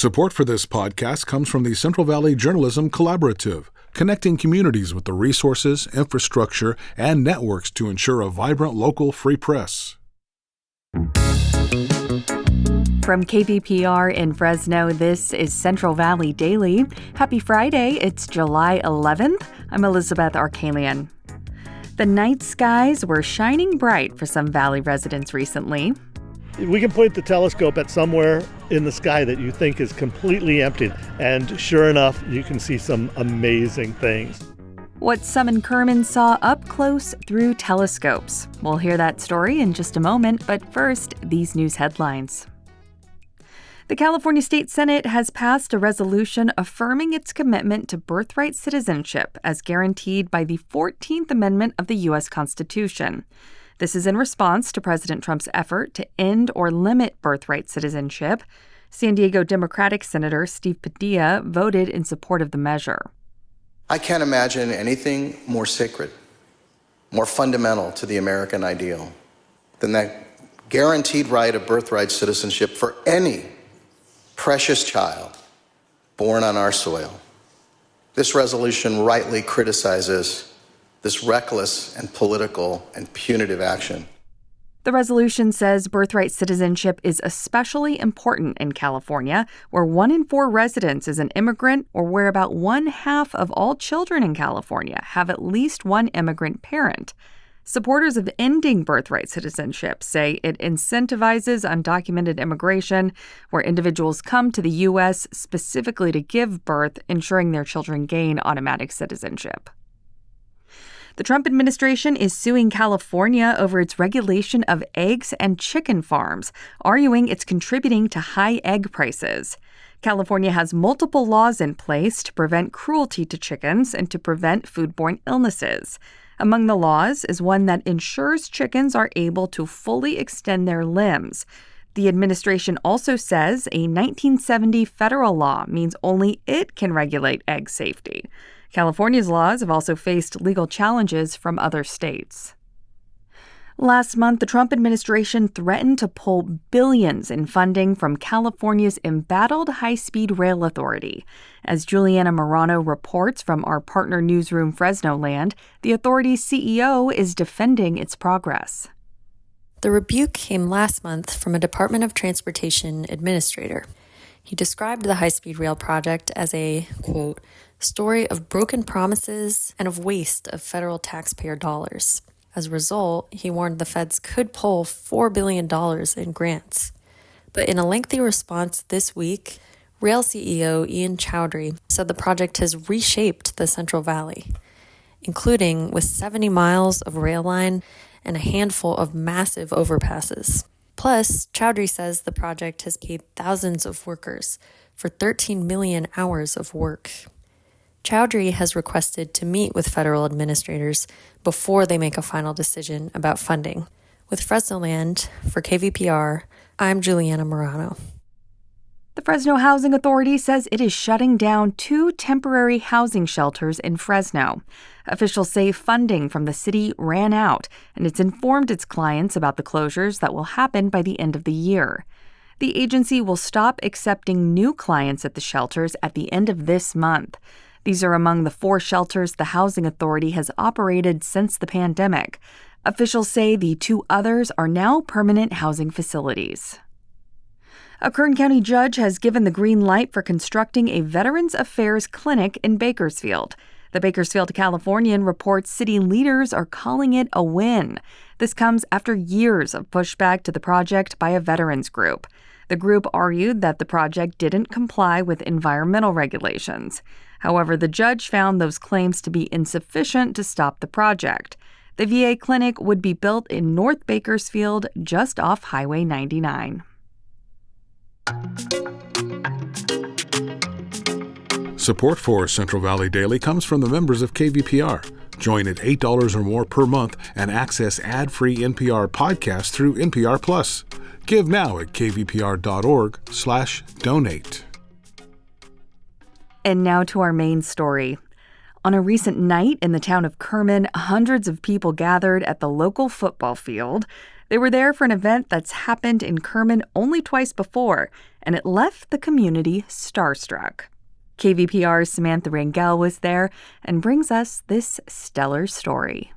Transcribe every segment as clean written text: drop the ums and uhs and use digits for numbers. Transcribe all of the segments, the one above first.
Support for this podcast comes from the Central Valley Journalism Collaborative, connecting communities with the resources, infrastructure, and networks to ensure a vibrant local free press. From KVPR in Fresno, this is Central Valley Daily. Happy Friday, it's July 11th. I'm Elizabeth Arkalian. The night skies were shining bright for some Valley residents recently. We can point the telescope at somewhere in the sky that you think is completely empty, and sure enough, you can see some amazing things. What some in Kerman saw up close through telescopes. We'll hear that story in just a moment, but first, these news headlines. The California State Senate has passed a resolution affirming its commitment to birthright citizenship as guaranteed by the 14th Amendment of the U.S. Constitution. This is in response to President Trump's effort to end or limit birthright citizenship. San Diego Democratic Senator Steve Padilla voted in support of the measure. I can't imagine anything more sacred, more fundamental to the American ideal than that guaranteed right of birthright citizenship for any precious child born on our soil. This resolution rightly criticizes this reckless and political and punitive action. The resolution says birthright citizenship is especially important in California, where 1 in 4 residents is an immigrant, or where about 1/2 of all children in California have at least one immigrant parent. Supporters of ending birthright citizenship say it incentivizes undocumented immigration, where individuals come to the U.S. specifically to give birth, ensuring their children gain automatic citizenship. The Trump administration is suing California over its regulation of eggs and chicken farms, arguing it's contributing to high egg prices. California has multiple laws in place to prevent cruelty to chickens and to prevent foodborne illnesses. Among the laws is one that ensures chickens are able to fully extend their limbs. The administration also says a 1970 federal law means only it can regulate egg safety. California's laws have also faced legal challenges from other states. Last month, the Trump administration threatened to pull billions in funding from California's embattled high-speed rail authority. As Juliana Morano reports from our partner newsroom Fresno Land, the authority's CEO is defending its progress. The rebuke came last month from a Department of Transportation administrator. He described the high-speed rail project as a, quote, story of broken promises and of waste of federal taxpayer dollars. As a result, he warned the feds could pull $4 billion in grants. But in a lengthy response this week, Rail CEO Ian Chowdhury said the project has reshaped the Central Valley, including with 70 miles of rail line and a handful of massive overpasses. Plus, Chowdhury says the project has paid thousands of workers for 13 million hours of work. Chowdhury has requested to meet with federal administrators before they make a final decision about funding. With Fresno Land, for KVPR, I'm Juliana Morano. The Fresno Housing Authority says it is shutting down 2 temporary housing shelters in Fresno. Officials say funding from the city ran out, and it's informed its clients about the closures that will happen by the end of the year. The agency will stop accepting new clients at the shelters at the end of this month. These are among the 4 shelters the Housing Authority has operated since the pandemic. Officials say the 2 others are now permanent housing facilities. A Kern County judge has given the green light for constructing a Veterans Affairs clinic in Bakersfield. The Bakersfield Californian reports city leaders are calling it a win. This comes after years of pushback to the project by a veterans group. The group argued that the project didn't comply with environmental regulations. However, the judge found those claims to be insufficient to stop the project. The VA clinic would be built in North Bakersfield, just off Highway 99. Support for Central Valley Daily comes from the members of KVPR. Join at $8 or more per month and access ad-free NPR podcasts through NPR Plus. Give now at kvpr.org/donate. And now to our main story. On a recent night in the town of Kerman, hundreds of people gathered at the local football field. They were there for an event that's happened in Kerman only twice before, and it left the community starstruck. KVPR's Samantha Rangel was there and brings us this stellar story.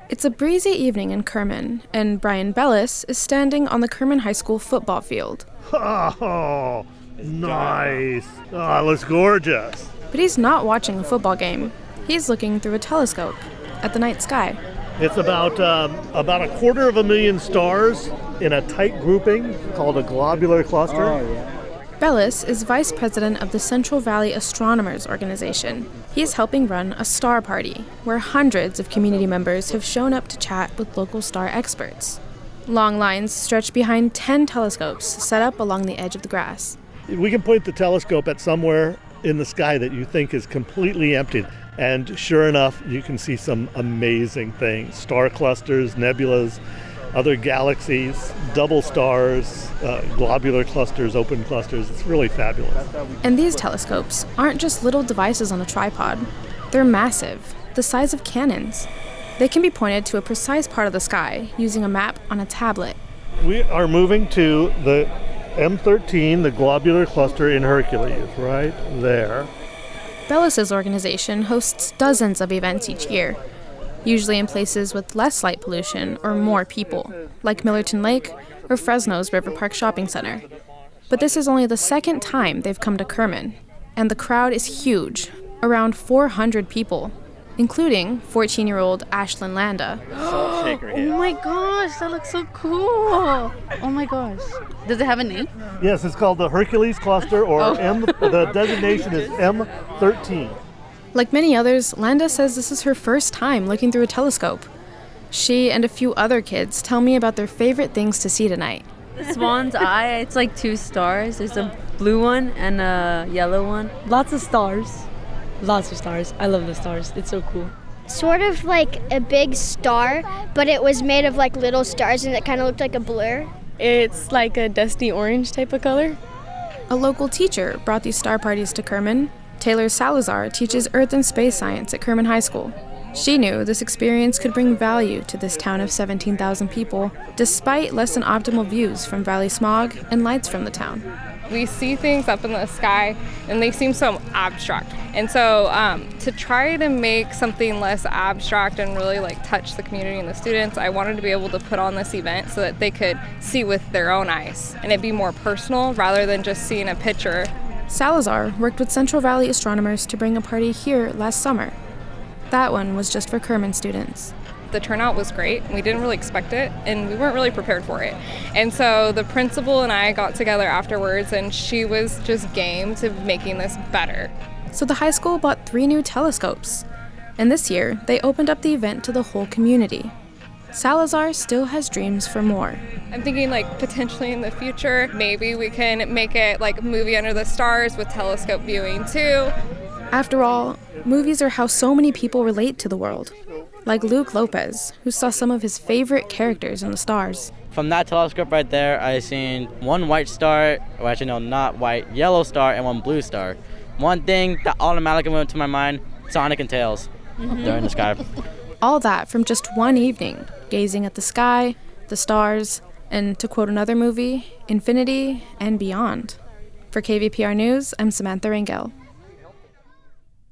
It's a breezy evening in Kerman, and Brian Bellis is standing on the Kerman High School football field. Oh, nice. Oh, it looks gorgeous. But he's not watching a football game. He's looking through a telescope at the night sky. It's about 250,000 stars in a tight grouping called a globular cluster. Oh, yeah. Bellis is vice president of the Central Valley Astronomers Organization. He is helping run a star party, where hundreds of community members have shown up to chat with local star experts. Long lines stretch behind 10 telescopes set up along the edge of the grass. We can point the telescope at somewhere in the sky that you think is completely empty. And sure enough, you can see some amazing things. Star clusters, nebulas, other galaxies, double stars, globular clusters, open clusters. It's really fabulous. And these telescopes aren't just little devices on a tripod. They're massive, the size of cannons. They can be pointed to a precise part of the sky using a map on a tablet. We are moving to the M13, the globular cluster in Hercules, right there. Bellis's organization hosts dozens of events each year, usually in places with less light pollution or more people, like Millerton Lake or Fresno's River Park Shopping Center. But this is only the second time they've come to Kerman, and the crowd is huge, around 400 people, including 14-year-old Ashlyn Landa. Oh my gosh, that looks so cool. Oh my gosh. Does it have a name? Yes, it's called the Hercules cluster, or the designation is M13. Like many others, Landa says this is her first time looking through a telescope. She and a few other kids tell me about their favorite things to see tonight. The swan's eye, it's like 2 stars. There's a blue one and a yellow one. Lots of stars. Lots of stars. I love the stars. It's so cool. Sort of like a big star, but it was made of like little stars and it kind of looked like a blur. It's like a dusty orange type of color. A local teacher brought these star parties to Kerman. Taylor Salazar teaches Earth and Space Science at Kerman High School. She knew this experience could bring value to this town of 17,000 people, despite less than optimal views from valley smog and lights from the town. We see things up in the sky and they seem so abstract. And so to try to make something less abstract and really like touch the community and the students, I wanted to be able to put on this event so that they could see with their own eyes and it be more personal rather than just seeing a picture. Salazar worked with Central Valley astronomers to bring a party here last summer. That one was just for Kerman students. The turnout was great. We didn't really expect it, and we weren't really prepared for it. And so the principal and I got together afterwards, and she was just game to making this better. So the high school bought 3 new telescopes. And this year, they opened up the event to the whole community. Salazar still has dreams for more. I'm thinking like potentially in the future, maybe we can make it like Movie Under the Stars with telescope viewing too. After all, movies are how so many people relate to the world. Like Luke Lopez, who saw some of his favorite characters in the stars. From that telescope right there, I seen 1 white star, or actually no, not white, yellow star, and 1 blue star. One thing that automatically went to my mind, Sonic and Tails. They're in the sky. All that from just one evening, gazing at the sky, the stars, and to quote another movie, infinity and beyond. For KVPR News, I'm Samantha Rangel.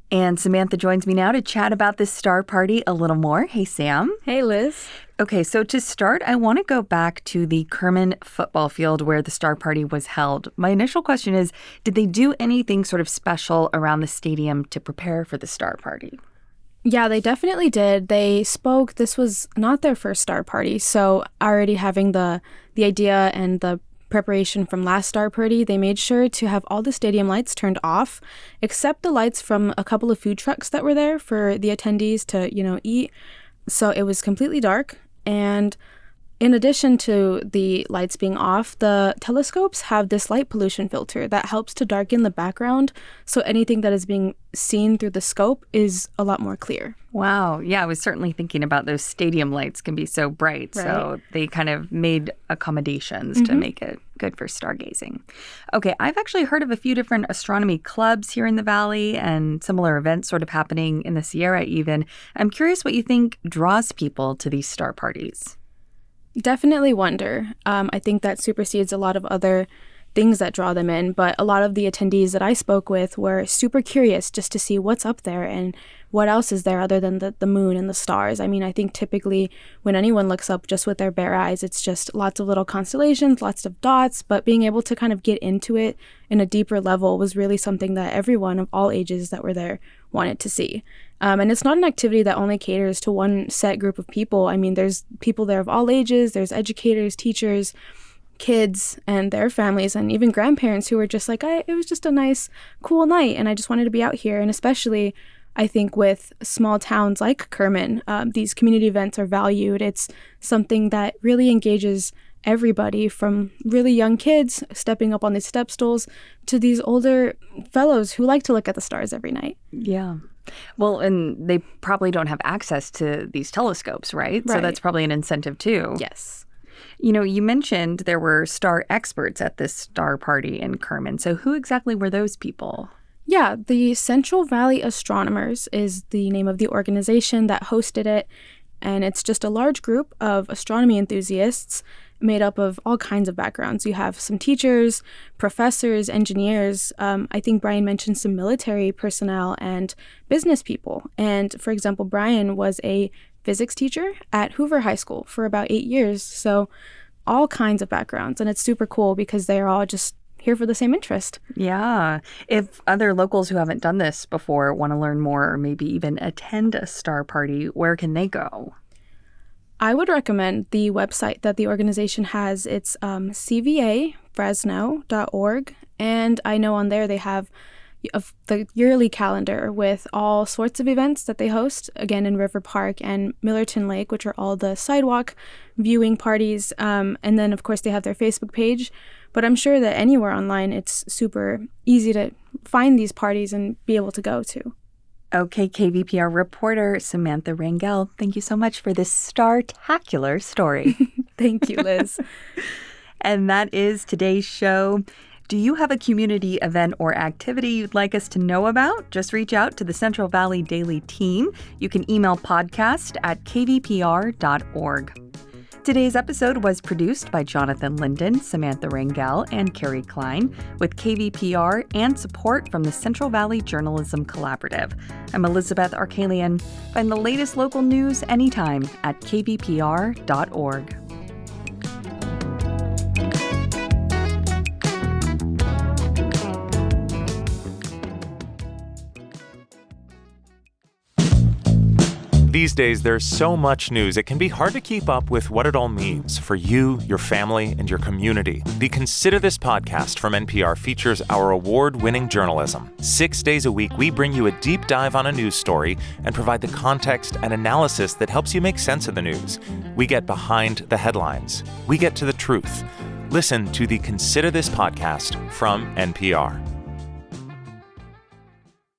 And Samantha joins me now to chat about this star party a little more. Hey, Sam. Hey, Liz. Okay, so to start, I want to go back to the Kerman football field where the star party was held. My initial question is, did they do anything sort of special around the stadium to prepare for the star party? Yeah, they definitely did. They spoke. This was not their first star party, so already having the idea and the preparation from last star party, they made sure to have all the stadium lights turned off, except the lights from a couple of food trucks that were there for the attendees to, eat. So it was completely dark. And in addition to the lights being off, the telescopes have this light pollution filter that helps to darken the background, so anything that is being seen through the scope is a lot more clear. Wow. Yeah, I was certainly thinking about those stadium lights can be so bright. Right. So they kind of made accommodations to make it good for stargazing. Okay, I've actually heard of a few different astronomy clubs here in the Valley and similar events sort of happening in the Sierra even. I'm curious what you think draws people to these star parties. Definitely wonder. I think that supersedes a lot of other things that draw them in, but a lot of the attendees that I spoke with were super curious just to see what's up there and what else is there other than the moon and the stars. I mean, I think typically when anyone looks up just with their bare eyes, it's just lots of little constellations, lots of dots, but being able to kind of get into it in a deeper level was really something that everyone of all ages that were there wanted to see. And it's not an activity that only caters to one set group of people. I mean, there's people there of all ages, there's educators, teachers, kids and their families, and even grandparents who were just like, it was just a nice, cool night, and I just wanted to be out here. And especially, I think with small towns like Kerman, these community events are valued. It's something that really engages everybody, from really young kids stepping up on these step stools to these older fellows who like to look at the stars every night. Yeah. Well, and they probably don't have access to these telescopes, right? So that's probably an incentive too. Yes. You know, you mentioned there were star experts at this star party in Kerman. So who exactly were those people? Yeah, the Central Valley Astronomers is the name of the organization that hosted it. And it's just a large group of astronomy enthusiasts made up of all kinds of backgrounds. You have some teachers, professors, engineers. I think Brian mentioned some military personnel and business people. And for example, Brian was a physics teacher at Hoover High School for about 8 years. So all kinds of backgrounds. And it's super cool because they're all just here for the same interest. Yeah. If other locals who haven't done this before want to learn more or maybe even attend a star party, where can they go? I would recommend the website that the organization has. It's cvafresno.org. And I know on there they have the yearly calendar with all sorts of events that they host, again, in River Park and Millerton Lake, which are all the sidewalk viewing parties. And then, of course, they have their Facebook page. But I'm sure that anywhere online, it's super easy to find these parties and be able to go to. Okay, KVPR reporter Samantha Rangel, thank you so much for this star-tacular story. Thank you, Liz. And that is today's show. Do you have a community event or activity you'd like us to know about? Just reach out to the Central Valley Daily team. You can email podcast@kvpr.org. Today's episode was produced by Jonathan Linden, Samantha Rangel, and Carrie Klein, with KVPR and support from the Central Valley Journalism Collaborative. I'm Elizabeth Arkalian. Find the latest local news anytime at kvpr.org. These days, there's so much news, it can be hard to keep up with what it all means for you, your family, and your community. The Consider This podcast from NPR features our award-winning journalism. 6 days a week, we bring you a deep dive on a news story and provide the context and analysis that helps you make sense of the news. We get behind the headlines. We get to the truth. Listen to the Consider This podcast from NPR.